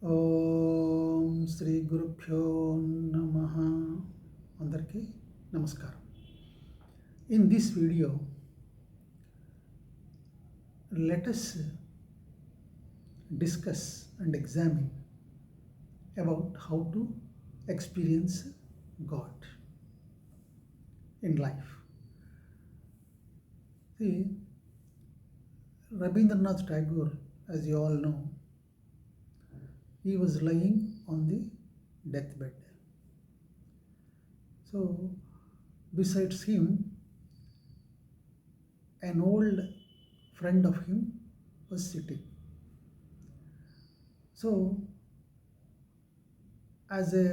ఓం శ్రీ గురుభ్యో నమః. అందరికీ నమస్కారం. In this video, let us discuss and examine about how to experience God in life. See, Rabindranath Tagore, as you all know, he was lying on the deathbed. So, besides him, an old friend of him was sitting. So, as a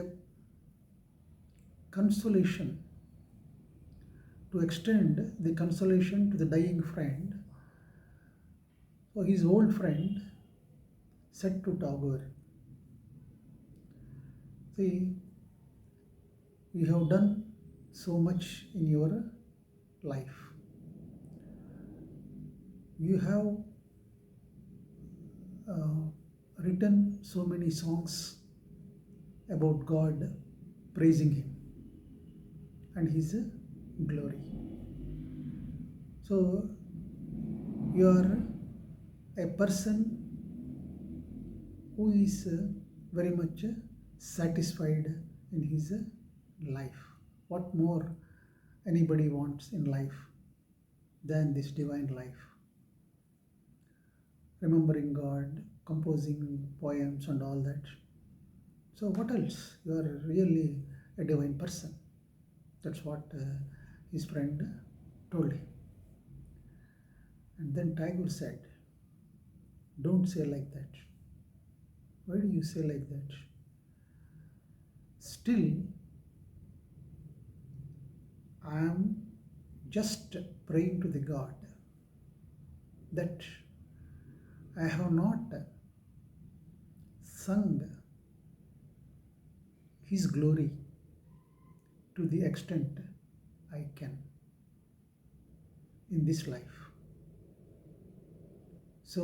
consolation, to extend the consolation to the dying friend, so his old friend said to Tagore, "See, you have done so much in your life. You have written so many songs about God, praising Him and His glory. So, you are a person who is very much satisfied in his life. What more anybody wants in life than this divine life? Remembering God, composing poems and all that. So what else? You are really a divine person." That's what his friend told him. And then Tagore said, "Don't say like that. Why do you say like that? Still, I am just praying to the God that I have not sung His glory to the extent I can in this life. So,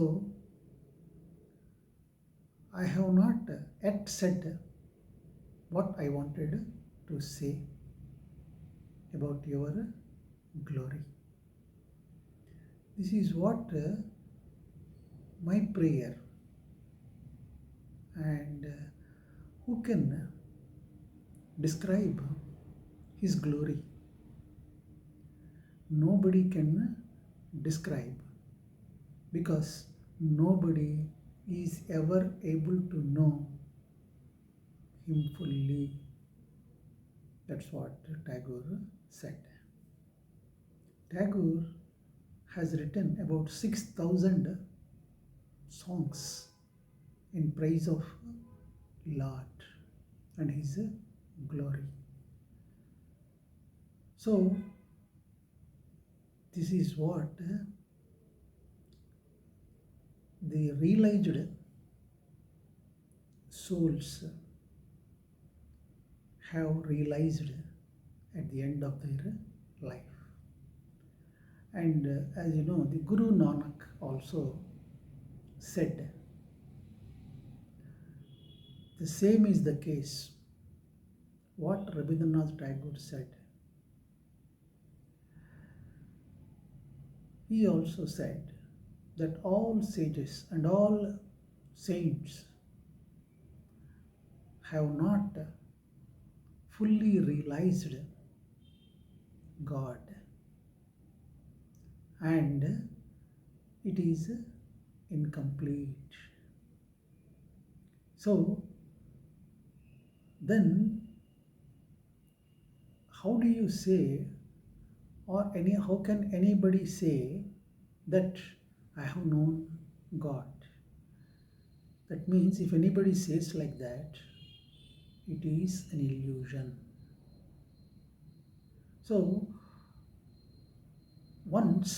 I have not yet said what I wanted to say about your glory. This is what my prayer, and who can describe His glory? Nobody can describe, because nobody is ever able to know Him fully." That's what Tagore said. Tagore has written about 6,000 songs in praise of Lord and His glory. So, this is what the realized souls have realized at the end of their life. And as you know, the Guru Nanak also said, the same is the case what Rabindranath Tagore said. He also said that all sages and all saints have not fully realized God, and it is incomplete. So, then how do you say, or how can anybody say that I have known God? That means if anybody says like that, it is an illusion. So, once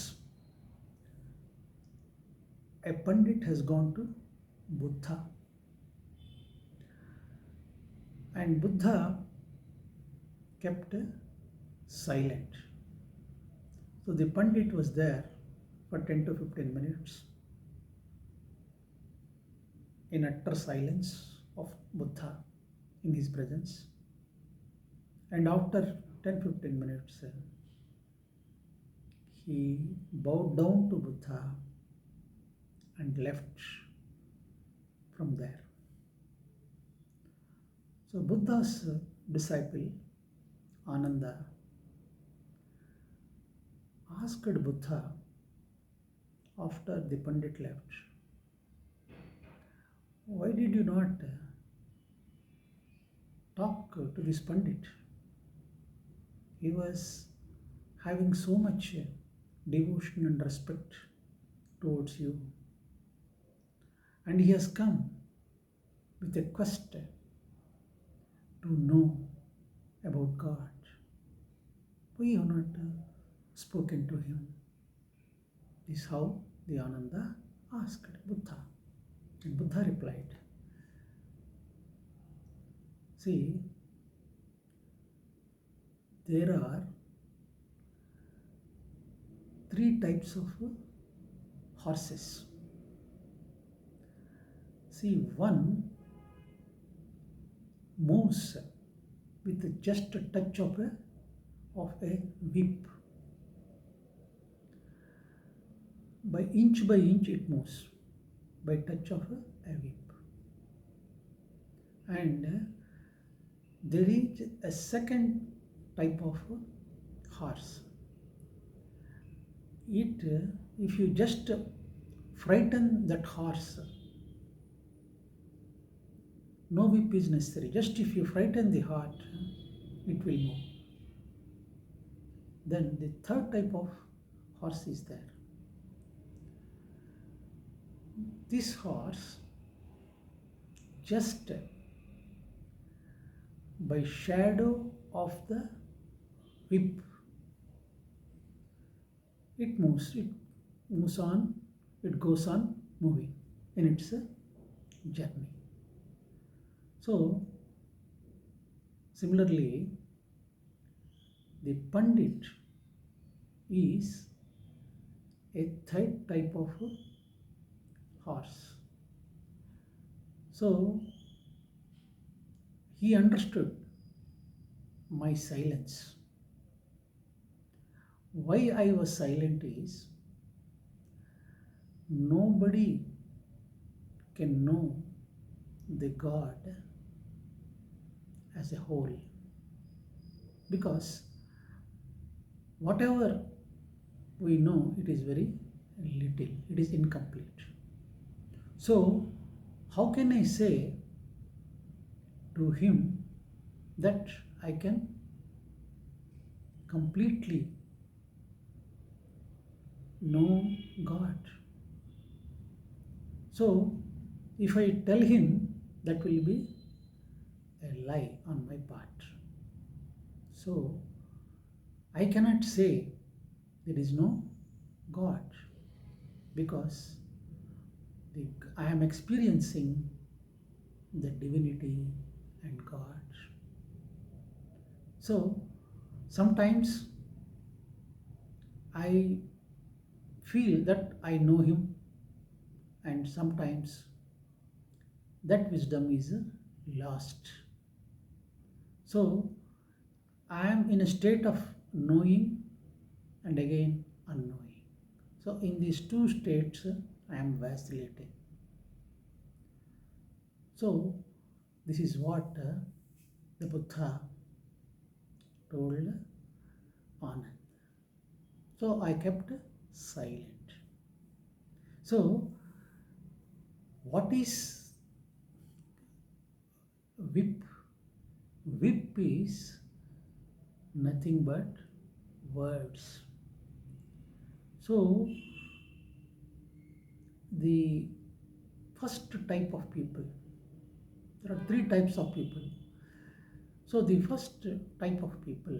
a Pandit has gone to Buddha, and Buddha kept silent. So the Pandit was there for 10 to 15 minutes in utter silence, of Buddha in his presence. And after 10-15 minutes, he bowed down to Buddha and left from there. So Buddha's disciple Ananda asked Buddha after the Pandit left, why did you not talk to this Pandit? He was having so much devotion and respect towards you, and he has come with a quest to know about God. Why you have not spoken to him? This is how the Ananda asked Buddha. And Buddha replied, see, there are three types of horses. See, one moves with just a touch of a whip. By inch it moves by touch of a whip. And there is a second type of horse. If you just frighten that horse, no whip is necessary. Just if you frighten the heart, it will move. Then the third type of horse is there. This horse, just by shadow of the whip, it moves on, it goes on moving in its journey. So, similarly, the Pandit is a third type of horse. So, he understood my silence. Why I was silent is, nobody can know the God as a whole, because whatever we know, it is very little, it is incomplete. So how can I say to him that I can completely know God? So if I tell him, that will be a lie on my part. So I cannot say there is no God, because I am experiencing the divinity and God. So sometimes I feel that I know him, and sometimes that wisdom is lost. So I am in a state of knowing and again unknowing. So in these two states, I am vacillating. So this is what the Buddha told Anand. So I kept silent. So what is whip? Whip is nothing but words. So the first type of people, there are three types of people. So the first type of people,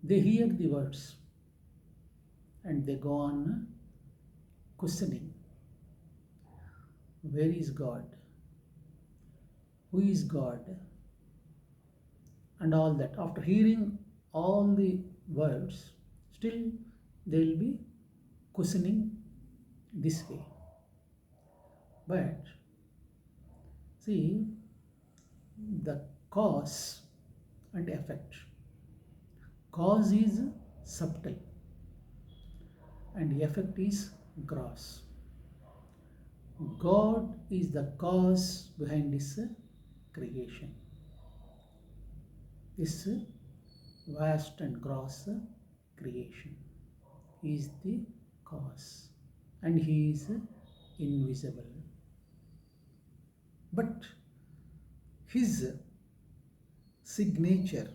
they hear the words and they go on questioning. Where is God? Who is God? And all that. After hearing all the words, still they will be questioning this way. But See, the cause and effect. Cause is subtle and effect is gross. God is the cause behind this creation. This vast and gross creation. He is the cause and He is invisible. But His signature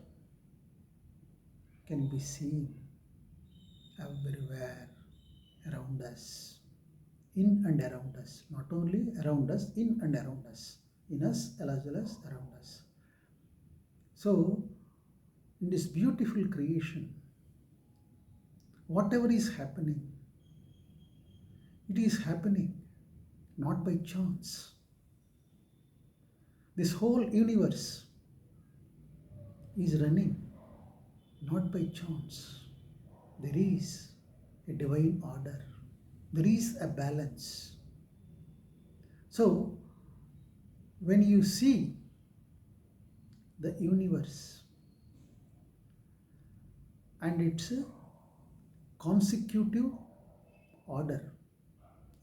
can be seen everywhere around us, in and around us, not only around us, in and around us, in us as well as around us. So, in this beautiful creation, whatever is happening, it is happening not by chance. This whole universe is running not by chance. There is a divine order, there is a balance. So, when you see the universe and its consecutive order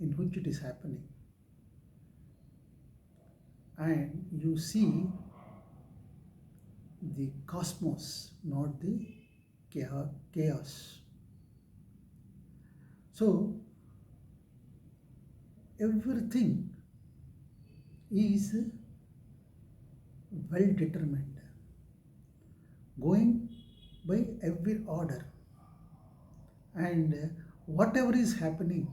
in which it is happening, and you see the cosmos, not the chaos. So, everything is well determined, going by every order, and whatever is happening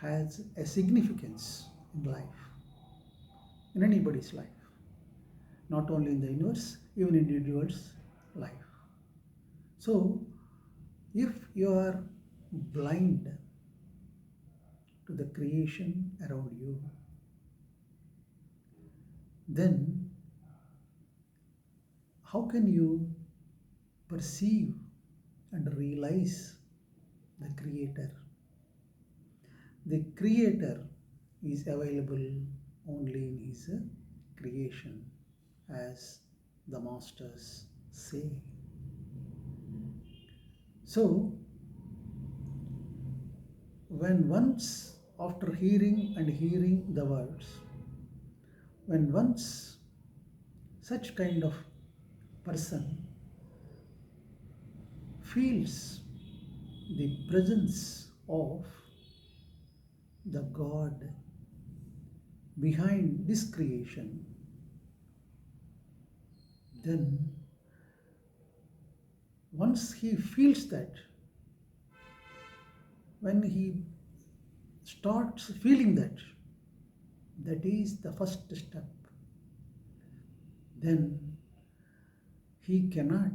has a significance in life, in anybody's life, not only in the universe, even in individual's life. So, if you are blind to the creation around you, then how can you perceive and realize the Creator? The Creator is available only in His creation, as the Masters say. So, when once, after hearing the words, when once such kind of person feels the presence of the God behind this creation, then once he feels that, when he starts feeling that, that is the first step, then he cannot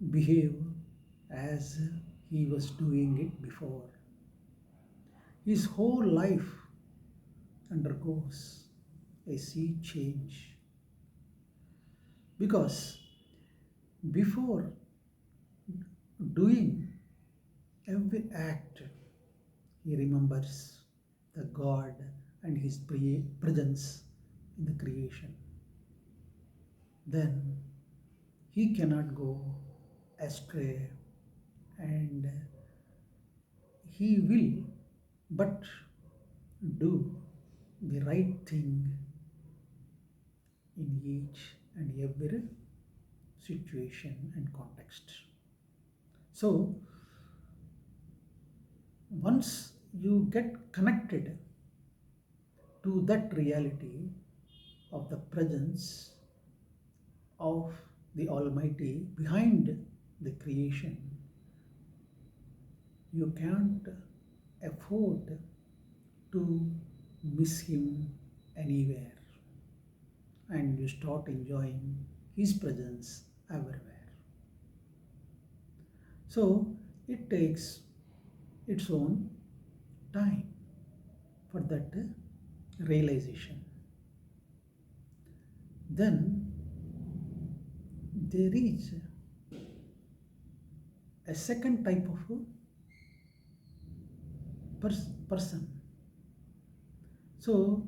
behave as he was doing it before. His whole life undergoes a sea change, because before doing every act, he remembers the God and His presence in the creation. Then he cannot go astray, and he will but do the right thing in each and every situation and context. So, once you get connected to that reality of the presence of the Almighty behind the creation, you can't afford to miss Him anywhere, and you start enjoying His presence everywhere. So it takes its own time for that realization. Then there is a second type of person So,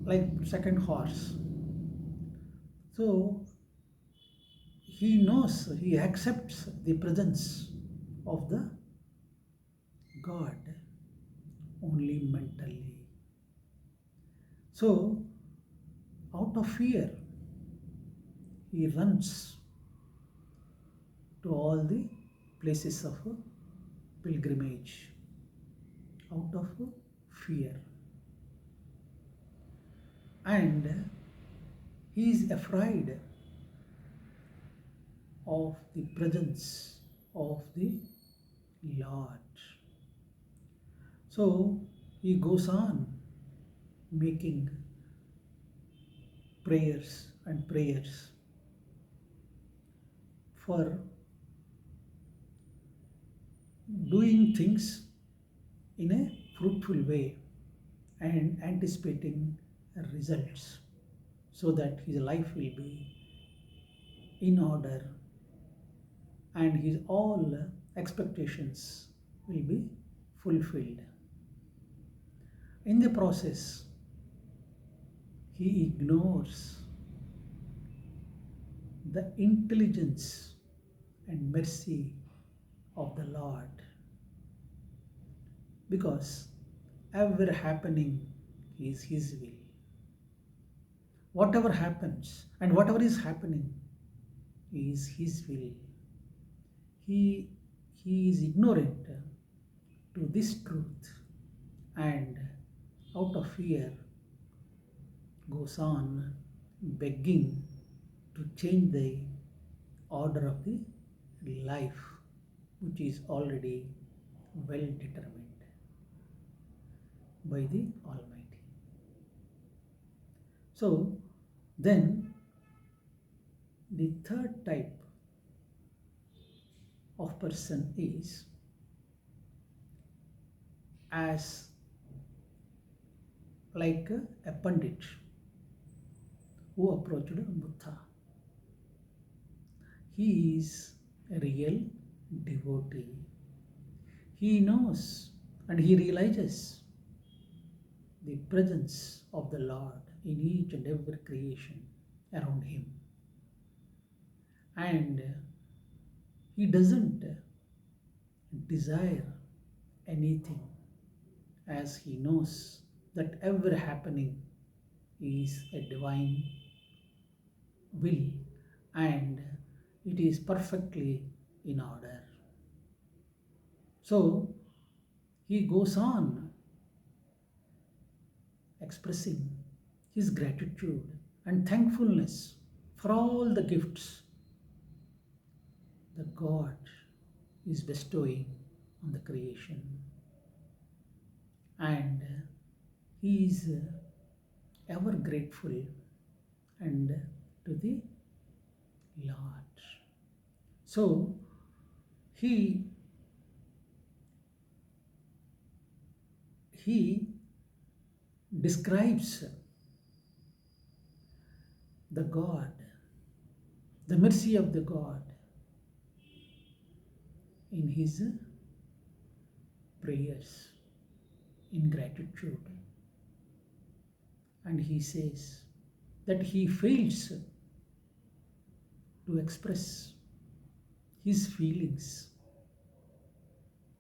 like second horse. So, he knows, he accepts the presence of the God only mentally. So, out of fear, he runs to all the places of pilgrimage out of fear. And he is afraid of the presence of the Lord. So he goes on making prayers and prayers for doing things in a fruitful way and anticipating results so that his life will be in order and his all expectations will be fulfilled. In the process, he ignores the intelligence and mercy of the Lord because ever happening is his will. Whatever happens and whatever is happening is his will. He, he is ignorant to this truth and out of fear goes on begging to change the order of the life which is already well determined by the Almighty. So then the third type of person is as like a pandit who approached Buddha. He is a real devotee. He knows and he realizes the presence of the Lord in each and every creation around him. And he doesn't desire anything as he knows that every happening is a divine will and it is perfectly in order. So he goes on expressing his gratitude and thankfulness for all the gifts that God is bestowing on the creation. And he is ever grateful and to the Lord. So he describes the God, the mercy of the God in his prayers in gratitude. And he says that he fails to express his feelings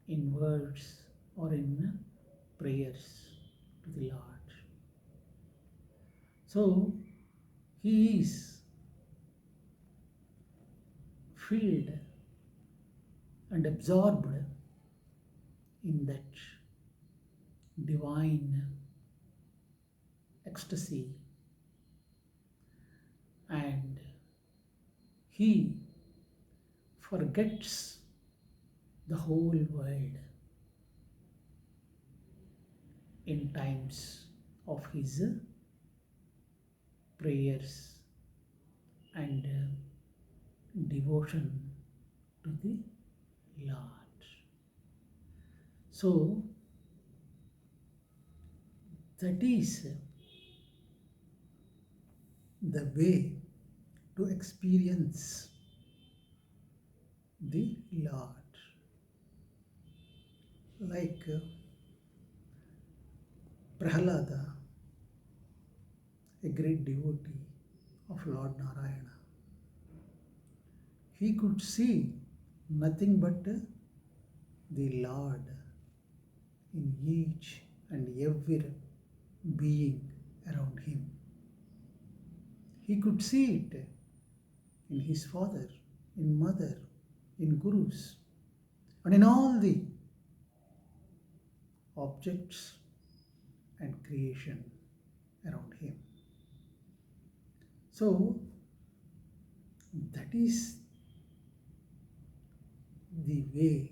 in words or in prayers to the Lord. So he is filled and absorbed in that divine ecstasy and he forgets the whole world in times of his prayers and devotion to the Lord. So that is the way to experience the Lord. Like Prahalada, a great devotee of Lord Narayana, he could see nothing but the Lord in each and every being around him. He could see it in his father, in mother, in gurus, and in all the objects and creation around him. So, that is the way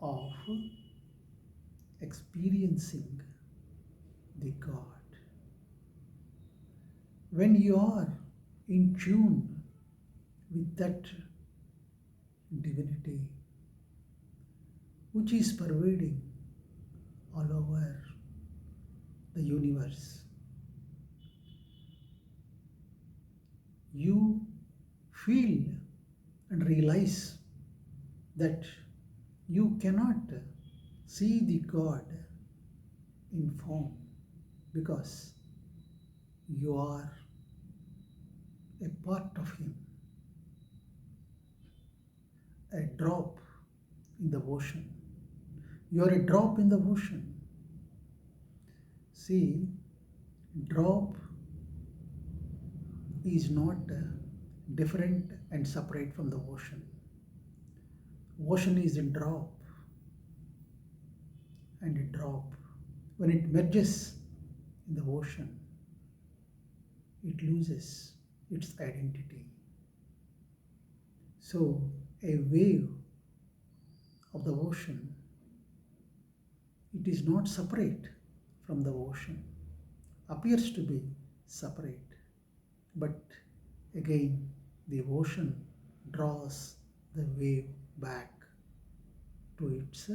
of experiencing the God. When you are in tune with that divinity which is pervading all over the universe, you feel and realize that you cannot see the God in form because you are a part of Him, a drop in the ocean. You are a drop in the ocean. See, drop is not different and separate from the ocean. Ocean is a drop, and a drop, when it merges in the ocean, it loses its identity. So, a wave of the ocean, it is not separate from the ocean, appears to be separate, but again the ocean draws the wave back to its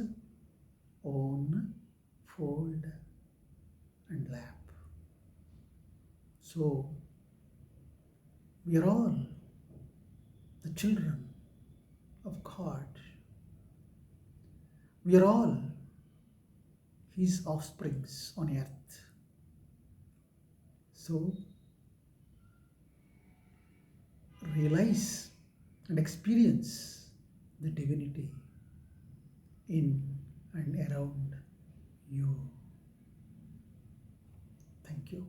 own fold and lap. So we are all the children of God. We are all His offsprings on earth. So realize and experience the divinity in and around you. Thank you.